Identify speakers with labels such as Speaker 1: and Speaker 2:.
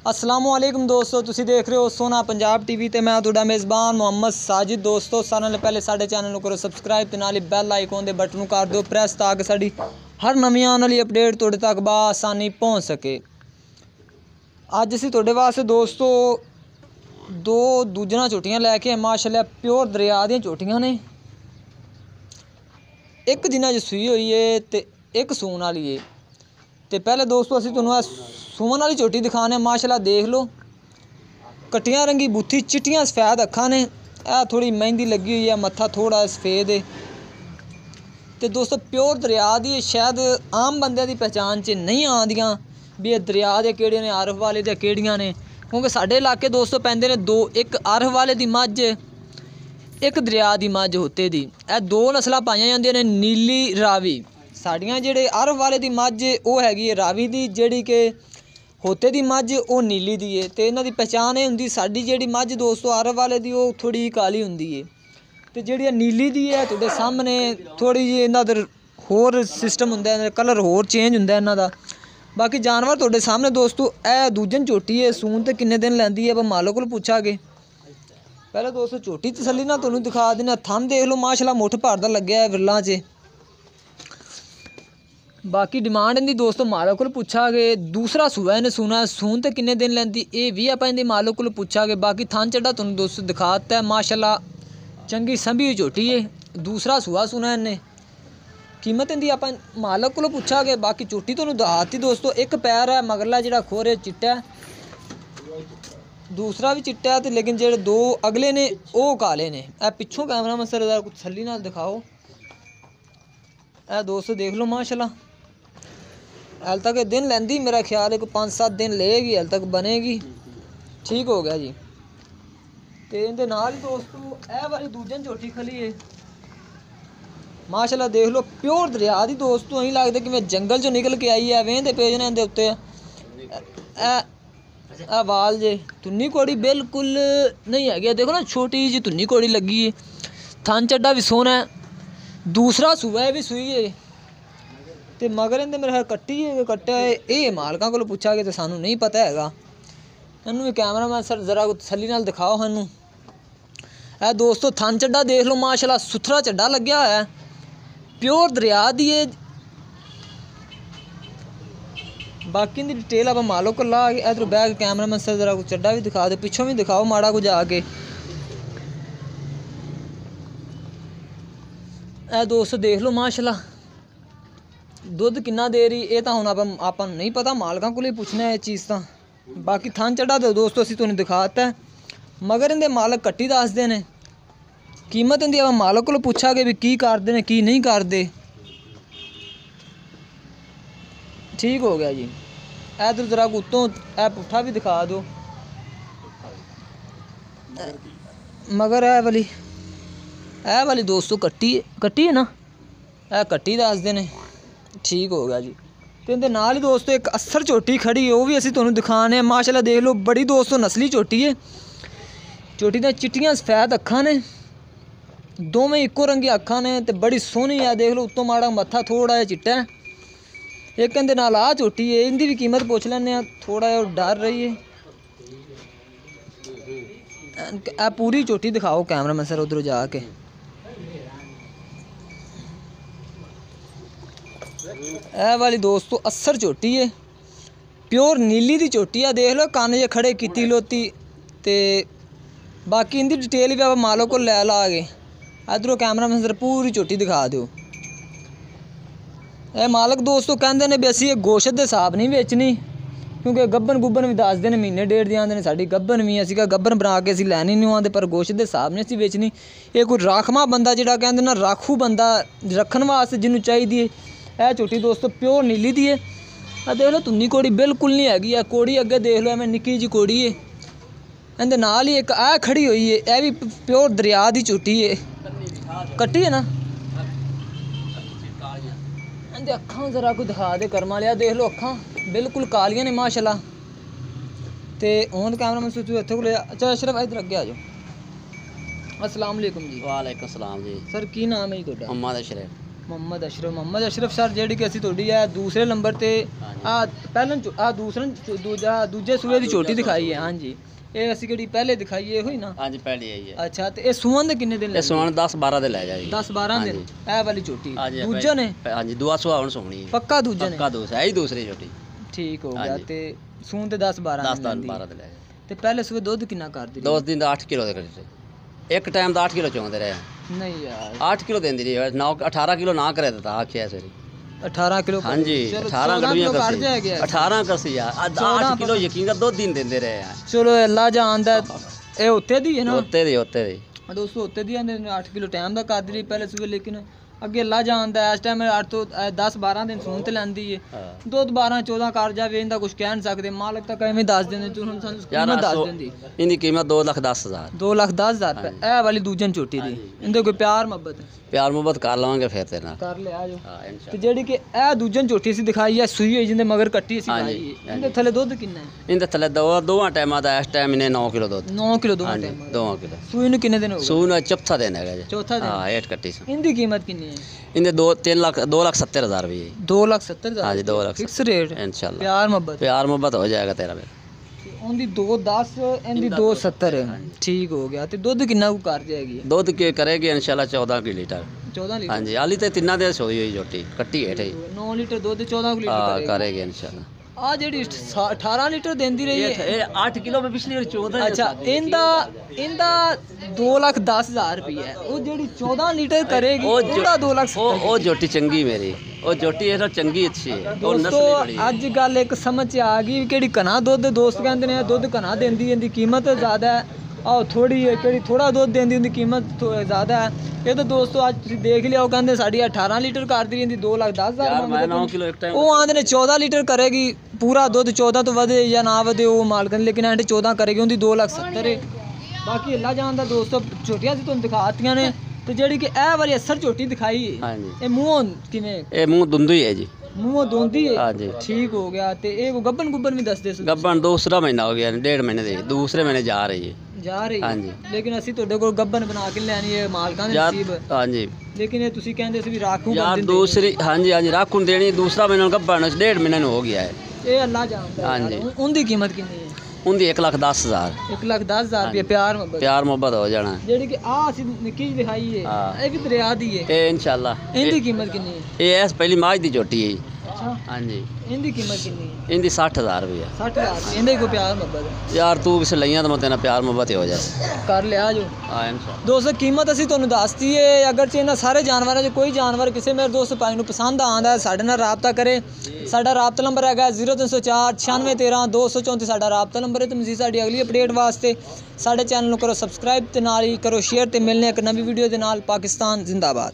Speaker 1: असलामुअलैकुम दोस्तों, तुसी देख रहे हो सोना पंजाब टीवी ते मैं तुहाडा मेज़बान मोहम्मद साजिद। दोस्तों सारे नाल पहले साडे चैनल करो सबसक्राइब ते नाल बैल आइकॉन दे बटन कर दो प्रेस ताकि साडी हर नवी आने वाली अपडेट तुहाडे तक बआसानी पहुँच सके। अज असीं तुहाडे वास्ते दोस्तों दो दूजना झोटियां लैके माशाअल्लाह प्योर दरिया दी झोटियां ने। एक जिन्ना च सूई हुई है ते एक सून वाली है। तो पहले दोस्तों असीं तुहानूं सूवन वाली झोटी दिखाने माशाअल्लाह देख लो। कट्टियां रंगी बूथी चिट्टियां सफेद अक्खां ने। थोड़ी मेहंदी लगी हुई है, मत्था थोड़ा सफेद है। तो दोस्तों प्योर दरिया दी शायद आम बंदे की पहचान च नहीं आंदियां भी दरिया दे केड़े ने आरफ वाले दे केड़ियां ने, क्योंकि साडे इलाके दोस्तों पैंदे ने दो, एक आरफ वाले दी मझ एक दरिया दी मझ होते दी। दो नस्लां पाईयां जांदियां ने नीली रावी। साड़ियाँ जेड़े आरफ वाले दी मझ वो हैगी है रावी दी, जेड़ी के होते दी मझ वो नीली दी है। तो इन्हां दी पहचान ये हुंदी साडी जेड़ी मझ दोस्तों आरफ वाले दी वो थोड़ी काली हुंदी है, तो जेड़ी नीली दी है तुहाडे सामने थोड़ी जी इन्हां दा होर सिस्टम हुंदा है, कलर होर चेंज हुंदा है इन्हां दा। बाकी जानवर तुहाडे सामने दोस्तों दूजन झोटी है। सून ते किन्ने दिन लैंदी है मालो कोल पुछांगे। पहले दोस्तों झोटी तसल्ली नाल तुहानूं दिखा देना। थन देख लो माशाअल्लाह मुठ भर दा लग्या है विरलां च। बाकी डिमांड इनकी दोस्तों मालो को पुछांगे। दूसरा सूआ इन्हें सुना सून तो किन्ने दिन लैंदी ये भी आप इनके मालो को पुछांगे। बाकी थान चढ़ा तुहानूं दोस्तों दिखाता है माशाअल्लाह चंगी संभी हुई झोटी है। दूसरा सूआ सुना इन्हें कीमत इनकी आप मालक को पुछांगे। बाकी झोटी तुहानूं दिखाती दोस्तों। एक पैर है मगरला जिहड़ा खोरे चिट्टा है, दूसरा भी चिट्टा है, लेकिन जेडे दो अगले ने वो काले ने। पिछों कैमरा में सर कुछ थल्ली नाल दिखाओ। दोस्तों देख लो माशाअल्लाह हल तक दिन लैंदी, मेरा ख्याल है कोई 5-7 दिन लेगी, हल तक बनेगी। ठीक हो गया जी। तो इनके नाल ही दोस्तों यह वाली दूजन झोटी खली है माशाअल्लाह देख लो प्योर दरिया दी दोस्तों। यही लगता कि मैं जंगल चो निकल के आई है। वेंदे पेज ने इहदे उत्ते वाल जे धुन्नी कोड़ी बिल्कुल नहीं है। देखो ना छोटी जी धुन्नी कोड़ी लगी है। थन चड्डा भी सोना है। दूसरा सूआ भी सूई है। तो मगर इनके मेरे कट्टी है कट्टा है ये मालकों को पुछांगे तो सानू नहीं पता है। इनू भी कैमरा मैन सर जरा तसल्ली नाल दिखाओ सानू। दोस्तों थन चड्डा देख लो माशाअल्लाह सुथरा चड्डा लग्या होया है, प्योर दरिया दी है। बाकी की डिटेल आप मालो को ला के इधर बैग कैमरा मैन सर जरा चड्डा भी दिखा दो, पिछों भी दिखाओ माड़ा कुछ आके। दोस्तों देख लो माशाअल्लाह दुध किन्ना दे रही ये तो हुण आपां नहीं पता, मालकां कोल ही पुछना है चीज़ तो। बाकी थन चढ़ा दो दोस्तों असीं तुहानूं दिखाता है। मगर इनके मालक कट्टी दसदे ने। कीमत इनकी आप मालक को पुछांगे भी की करदे ने की नहीं करदे। ठीक हो गया जी। इधर जरा उत्तों पुट्ठा भी दिखा दो। मगर ए वाली दोस्तों कट्टी है ना, कट्टी दसदे ने। ठीक हो गया जी। तो इनके नाल ही दोस्तों एक अस्सर झोटी खड़ी है, वो भी असीं तुहानूं दिखाने माशाअल्लाह देख लो बड़ी दोस्तों नस्ली झोटी है। झोटी दी चिट्टियां सफेद अक्खां ने, दोवें इक्को रंगी अक्खां ने, तो बड़ी सोहनी है। देख लो उत्तों माड़ा मत्था थोड़ा जिहा चिट्टा है। एक इनके नाल आ झोटी है, इनकी भी कीमत पुछ लैंदे। थोड़ा जिहा डर रही है। पूरी झोटी दिखाओ कैमरा मैन सर उधर जाके। ए वाली दोस्तों अस्सर झोटी है, प्योर नीली दी झोटी है। देख लो कन्न जे खड़े कीती लोती। ते बाकी इनकी डिटेल भी आप मालो को लै ला के इधरों कैमरा मैन सर पूरी झोटी दिखा दो। ए मालक दोस्तों कहते हैं भी असी ये गोश्त के हिसाब नहीं बेचनी, क्योंकि गब्बन गुब्बन भी दसते हैं महीने डेढ़ दी आते हैं साड़ी गब्बन भी। असी गब्बन बना के असी लैनी नहीं आते, पर गोश्त के हिसाब नहीं असी बेचनी। ये कोई राखमा बंदा जिहड़ा कहते ना राखू बंदा रखने वास्ते जिन्हों चाहिए। यह झोटी दोस्तों प्योर नीली दी है। देख लो धुन्नी कोड़ी बिल्कुल नहीं हैगी है। कोड़ी अगे देख लो मैं निक्की जी कोड़ी है। इहदे नाल ही एक आ खड़ी हुई है, यह भी प्योर दरिया की झोटी है। कट्टी है ना। इहदे अक्खां जरा कोई दिखा दे कर्म वालिया। देख लो अक्खां बिल्कुल कालियां ने माशाअल्लाह। तो हुण कैमरा मैन तू इत्थे को ले। अच्छा अशरफ इधर अगे आ जाओ। अस्सलाम वालेकुम जी।
Speaker 2: वालेकुम सलाम जी।
Speaker 1: सर की नाम है जी तुहाडा?
Speaker 2: मोहम्मद अशरफ।
Speaker 1: ਮੁਹੰਮਦ ਅਸ਼ਰਫ ਸਰ, ਜਿਹੜੀ ਕਿ ਅਸੀਂ ਤੁਹਾਡੀ ਹੈ ਦੂਸਰੇ ਨੰਬਰ ਤੇ ਦੂਜੇ ਸੂਏ ਦੀ ਝੋਟੀ ਦਿਖਾਈ ਹੈ। ਹਾਂਜੀ, ਇਹ ਅਸੀਂ ਕਿਹੜੀ ਪਹਿਲੇ ਦਿਖਾਈ ਹੈ ਹੋਈ ਨਾ?
Speaker 2: ਹਾਂਜੀ ਪਹਿਲੀ ਆਈ ਹੈ।
Speaker 1: ਅੱਛਾ, ਤੇ ਇਹ ਸੂਣ ਦੇ ਕਿੰਨੇ ਦਿਨ?
Speaker 2: ਇਹ ਸੂਣ 10-12 ਦੇ ਲੈ ਜਾਏਗੀ।
Speaker 1: 10-12 ਦਿਨ ਇਹ ਵਾਲੀ ਝੋਟੀ ਦੂਜਾ ਨੇ?
Speaker 2: ਹਾਂਜੀ, ਦੂਆ ਸੁਆ ਹੁਣ ਸੋਹਣੀ ਹੈ।
Speaker 1: ਪੱਕਾ ਦੂਜਾ ਨੇ?
Speaker 2: ਪੱਕਾ ਦੂਸਰਾ ਹੈ ਹੀ ਦੂਸਰੀ ਝੋਟੀ।
Speaker 1: ਠੀਕ ਹੋ ਗਿਆ। ਤੇ ਸੂਣ ਤੇ 10-12
Speaker 2: ਦੇ ਲੈ।
Speaker 1: ਤੇ ਪਹਿਲੇ ਸੂਏ ਦੁੱਧ ਕਿੰਨਾ ਕਰਦੀ?
Speaker 2: 2 ਦਿਨ ਦਾ 8 ਕਿਲੋ ਦੇ ਕਰਦੇ। ਇੱਕ ਟਾਈਮ ਦਾ 8 ਕਿਲੋ ਚੋਂਦੇ ਰਹੇ।
Speaker 1: ਨਹੀਂ ਯਾਰ,
Speaker 2: 8 ਕਿਲੋ ਦਿੰਦੀ ਰਹੀ। 18 ਕਿਲੋ ਨਾ ਕਰੇ ਤਾਂ ਆਖਿਆ ਸਵੇਰੇ
Speaker 1: 18 ਕਿਲੋ।
Speaker 2: ਹਾਂਜੀ, 18 ਗੜੀਆਂ ਕਰਸੀ 18 ਕਰਸੀ ਆ। 8 ਕਿਲੋ ਯਕੀਨ ਕਰ 2 ਦਿਨ ਦਿੰਦੇ ਰਹੇ ਆ।
Speaker 1: ਚਲੋ ਅੱਲਾ ਜਾਣਦਾ। ਇਹ ਉੱਤੇ ਦੀ ਹੈ ਨਾ?
Speaker 2: ਉੱਤੇ ਦੀ
Speaker 1: ਦੋਸਤੋ ਉੱਤੇ ਦੀ ਆਂਦੇ 8 ਕਿਲੋ ਟਾਈਮ ਦਾ ਕਰਦੀ ਰਹੀ ਪਹਿਲੇ ਸੂਏ, ਲੇਕਿਨ ਅੱਗੇ ਅੱਲਾ ਜਾਣਦਾ ਇਸ ਟਾਈਮ 8 ਤੋਂ 10-12 ਦਿਨ ਸੂਣ ਤੇ ਲੈਂਦੀ ਹੈ। ਦੁੱਧ 12-14 ਕਰ ਜਾਵੇ, ਇਹਦਾ ਕੁਝ ਕਹਿ ਨਹੀਂ ਸਕਦੇ। ਮਾਲਕ ਤਾਂ ਕਿਵੇਂ ਦੱਸ ਦਿੰਦੇ, ਤੂੰ ਹੁਣ ਸਾਨੂੰ ਕੀਮਤ ਦੱਸ ਦਿੰਦੀ।
Speaker 2: ਇਹਦੀ ਕੀਮਤ 2,10,000।
Speaker 1: 2,10,000 ਰੁਪਏ ਇਹ ਵਾਲੀ ਦੂਜਨ ਝੋਟੀ ਦੀ। ਇਹਦੇ ਕੋਈ ਪਿਆਰ ਮੁਹੱਬਤ
Speaker 2: ਕਰ ਲਵਾਂਗੇ ਫਿਰ ਤੇਰੇ ਨਾਲ।
Speaker 1: ਕਰ ਲਿਆ ਜੋ। ਤੇ ਜਿਹੜੀ ਕਿ ਇਹ ਦੂਜਨ ਝੋਟੀ ਸੀ ਦਿਖਾਈ ਹੈ ਸੂਈ ਹੋਈ, ਜਿੰਦੇ ਮਗਰ ਕੱਟੀ ਸੀ ਲਾਈ ਹੈ, ਇਹਦੇ ਥੱਲੇ ਦੁੱਧ ਕਿੰਨਾ ਹੈ?
Speaker 2: ਇਹਦੇ ਥੱਲੇ ਦੋਵਾਂ ਟਾਈਮਾਂ ਦਾ ਇਸ ਟਾਈਮ ਇਹਨੇ 9 ਕਿਲੋ ਦੁੱਧ।
Speaker 1: 9 ਕਿਲੋ ਦੋਵਾਂ ਟਾਈਮ?
Speaker 2: 2 ਕਿਲੋ।
Speaker 1: ਸੂਈ ਨੂੰ ਕਿੰਨੇ ਦਿਨ ਹੋ ਗਏ?
Speaker 2: ਸੂਈ ਨੂੰ ਚੌਥਾ ਦਿਨ ਹੈਗਾ ਜੀ।
Speaker 1: ਚੌਥਾ ਦਿਨ?
Speaker 2: ਹਾਂ, 8 ਕੱਟੀ ਸੀ।
Speaker 1: ਇਹਦੀ ਕੀਮਤ ਕਿੰਨੀ ਹੈ?
Speaker 2: ਇਹਦੇ 2,70,000 ਰੁਪਏ।
Speaker 1: 2,70,000?
Speaker 2: ਹਾਂਜੀ, 2 ਲੱਖ
Speaker 1: ਫਿਕਸ ਰੇਟ?
Speaker 2: इंशाल्लाह।
Speaker 1: प्यार
Speaker 2: मोहब्बत हो जाएगा तेरा मेरा।
Speaker 1: ਉਹਦੀ 2,10 ਇਹਦੀ 2,70। ਠੀਕ ਹੋ ਗਿਆ। ਤੇ ਦੁੱਧ ਕਿੰਨਾ ਕੁ ਕਰ ਜਾਏਗੀ?
Speaker 2: ਦੁੱਧ ਕੀ ਕਰੇਗੀ इंशाल्लाह 14 की लीटर।
Speaker 1: 14 लीटर?
Speaker 2: ਹਾਂਜੀ, ਹਾਲੀ ਤੇ ਤਿੰਨਾਂ ਦੇ ਸੋਈ ਹੋਈ ਝੋਟੀ ਕੱਟੀ ਹੈ ਠਈ।
Speaker 1: 9 ਲੀਟਰ ਦੁੱਧ 14 ਲੀਟਰ
Speaker 2: ਕਰੇਗੀ इंशाल्लाह।
Speaker 1: ਆ ਜਿਹੜੀ 18 ਲੀਟਰ ਦਿੰਦੀ ਰਹੀ ਹੈ
Speaker 2: ਇਹ 8 ਕਿਲੋ में पिछली बार 14।
Speaker 1: ਅੱਛਾ, ਇਹਦਾ 2,10,000 ਰੁਪਏ। ਉਹ ਜਿਹੜੀ 14 ਲੀਟਰ ਕਰੇਗੀ ਉਹਦਾ 2,70,000।
Speaker 2: ਉਹ ਝੋਟੀ ਚੰਗੀ ਮੇਰੀ, ਉਹ ਝੋਟੀ ਇਹ ਚੰਗੀ ਅੱਛੀ ਹੈ। ਉਹ ਨਸਲੀ ਬੜੀ ਹੈ।
Speaker 1: ਅੱਜ ਗੱਲ ਇੱਕ ਸਮਝ ਆ ਗਈ ਕਿਹੜੀ ਕਨਾ ਦੁੱਧ ਦੋਸਤ ਕਹਿੰਦੇ ਨੇ ਦੁੱਧ ਕਨਾ ਦਿੰਦੀ, ਇਹਦੀ ਕੀਮਤ ਜ਼ਿਆਦਾ ਹੈ। ਆਹ ਥੋੜੀ ਹੈ ਕਿਹੜੀ ਥੋੜਾ ਦੁੱਧ ਦਿੰਦੀ, ਉਹਦੀ ਕੀਮਤ ਜ਼ਿਆਦਾ ਹੈ। ਇਹ ਤਾਂ ਦੋਸਤੋ ਅੱਜ ਤੁਸੀਂ ਦੇਖ ਲਿਆ। ਉਹ ਕਹਿੰਦੇ ਸਾਡੀ 18 ਲੀਟਰ ਕਰਦੀ ਰਹਿੰਦੀ, 2,10,000 ਮੰਗਦੇ। ਉਹ ਆਂਦੇ ਨੇ 14 ਲੀਟਰ ਕਰੇਗੀ ਪੂਰਾ ਦੁੱਧ। 14 ਤੋਂ ਵਧੇ ਜਾਂ ਨਾ ਵਧੇ ਉਹ ਮਾਲਕ ਨੇ, ਲੇਕਿਨ ਐਂਡ 14 ਕਰੇਗੀ, ਉਹਦੀ 2,70,000 ਹੈ। ਬਾਕੀ ਅੱਲਾ ਜਾਣਦਾ ਦੋਸਤੋ। ਝੋਟੀਆਂ ਸੀ ਤੁਹਾਨੂੰ ਦਿਖਾਤੀਆਂ ਨੇ। ਤੇ ਜਿਹੜੀ ਕਿ ਇਹ ਵਾਲੀ ਅਸਰ ਝੋਟੀ ਦਿਖਾਈ ਹੈ, ਇਹ ਮੂੰਹੋਂ ਕਿਵੇਂ?
Speaker 2: ਇਹ ਮੂੰਹ ਦੁੰਦੂ ਹੀ ਹੈ ਜੀ।
Speaker 1: ਮੂੰਹੋਂ ਦੋਂਦੀ ਹੈ?
Speaker 2: ਹਾਂਜੀ,
Speaker 1: ਠੀਕ ਹੋ ਗਿਆ। ਤੇ ਇਹ ਗੱਬਨ ਵੀ ਦੱਸਦੇ ਸੀ?
Speaker 2: ਗੱਬਨ ਦੂਸਰਾ ਮਹੀਨਾ ਹੋ ਗਿਆ, 1.5 ਮਹੀਨੇ ਦੇ ਦੂਸਰੇ ਮਹੀਨੇ ਜਾ ਰਹੀ ਹੈ।
Speaker 1: ਹਾਂਜੀ, ਲੇਕਿਨ ਅਸੀਂ ਤੁਹਾਡੇ ਕੋਲ ਗੱਬਨ ਬਣਾ ਕੇ ਲੈਣੀ ਹੈ, ਮਾਲਕਾਂ ਦੇ ਨਸੀਬ।
Speaker 2: ਹਾਂਜੀ,
Speaker 1: ਲੇਕਿਨ ਇਹ ਤੁਸੀਂ ਕਹਿੰਦੇ ਸੀ ਵੀ ਰਾਖੂ
Speaker 2: ਯਾਰ ਦੂਸਰੀ। ਹਾਂਜੀ ਰਾਖੂ ਦੇਣੀ। ਦੂਸਰਾ ਮਹੀਨਾ ਗੱਬਨ 1.5 ਮਹੀਨੇ ਨੂੰ ਹੋ ਗਿਆ ਹੈ।
Speaker 1: ਇਹ ਅੱਲਾ ਜਾਣਦਾ।
Speaker 2: ਹਾਂਜੀ,
Speaker 1: ਉਹਦੀ ਕੀਮਤ ਕਿੰਨੀ ਹੈ?
Speaker 2: ਉਹਦੀ 1,10,000।
Speaker 1: 1,10,000 ਰੁਪਏ। ਪਿਆਰ ਮੁਹੱਬਤ
Speaker 2: ਹੋ ਜਾਣਾ।
Speaker 1: ਜਿਹੜੀ ਕਿ ਆ ਅਸੀਂ ਨਿੱਕੀ ਜਿਹੀ ਦਿਖਾਈ ਹੈ, ਇਹ ਵੀ ਦਰਿਆ ਦੀ ਹੈ।
Speaker 2: ਇਹ इंशाल्लाह।
Speaker 1: ਇਹਦੀ ਕੀਮਤ ਕਿੰਨੀ ਹੈ?
Speaker 2: ਇਹ ਇਸ ਪਹਿਲੀ ਮਾਝ ਦੀ ਝੋਟੀ ਹੈ।
Speaker 1: ਅੱਛਾ,
Speaker 2: ਹਾਂਜੀ।
Speaker 1: ਇਹਦੀ ਕੀਮਤ ਕਿੰਨੀ ਹੈ?
Speaker 2: ਇਹਦੀ 60,000 ਰੁਪਏ।
Speaker 1: 60,000? ਇਹਦੇ ਕੋਈ ਪਿਆਰ ਮੁਹੱਬਤ?
Speaker 2: ਯਾਰ ਤੂੰ ਕਿਸੇ ਲਈਆਂ ਤਾਂ ਤੇਰਾ ਪਿਆਰ ਮੁਹੱਬਤ ਹੋ ਜਾਏ।
Speaker 1: ਕਰ ਲਿਆ ਜੋ।
Speaker 2: ਹਾਂ इंशाल्लाह।
Speaker 1: ਦੋਸਤੋ ਕੀਮਤ ਅਸੀਂ ਤੁਹਾਨੂੰ ਦੱਸਤੀ ਹੈ। ਅਗਰ ਚ ਇਹਨਾਂ ਸਾਰੇ ਜਾਨਵਰਾਂ 'ਚ ਕੋਈ ਜਾਨਵਰ ਕਿਸੇ ਮੇਰੇ ਦੋਸਤ ਭਾਈ ਨੂੰ ਪਸੰਦ ਆਉਂਦਾ ਸਾਡੇ ਨਾਲ ਰਾਬਤਾ ਕਰੇ। ਸਾਡਾ ਰਾਬਤਾ ਨੰਬਰ ਹੈਗਾ 0304 9613 234। ਸਾਡਾ ਰਾਬਤਾ ਨੰਬਰ ਹੈ। ਤੇ ਮਜ਼ੀਦ ਸਾਡੀ ਅਗਲੀ ਅਪਡੇਟ ਵਾਸਤੇ ਸਾਡੇ ਚੈਨਲ ਨੂੰ ਕਰੋ ਸਬਸਕ੍ਰਾਈਬ ਤੇ ਨਾਲ ਹੀ ਕਰੋ ਸ਼ੇਅਰ। ਤੇ ਮਿਲਨੇ ਇੱਕ ਨਵੀਂ ਵੀਡੀਓ ਦੇ ਨਾਲ। ਪਾਕਿਸਤਾਨ ਜ਼ਿੰਦਾਬਾਦ।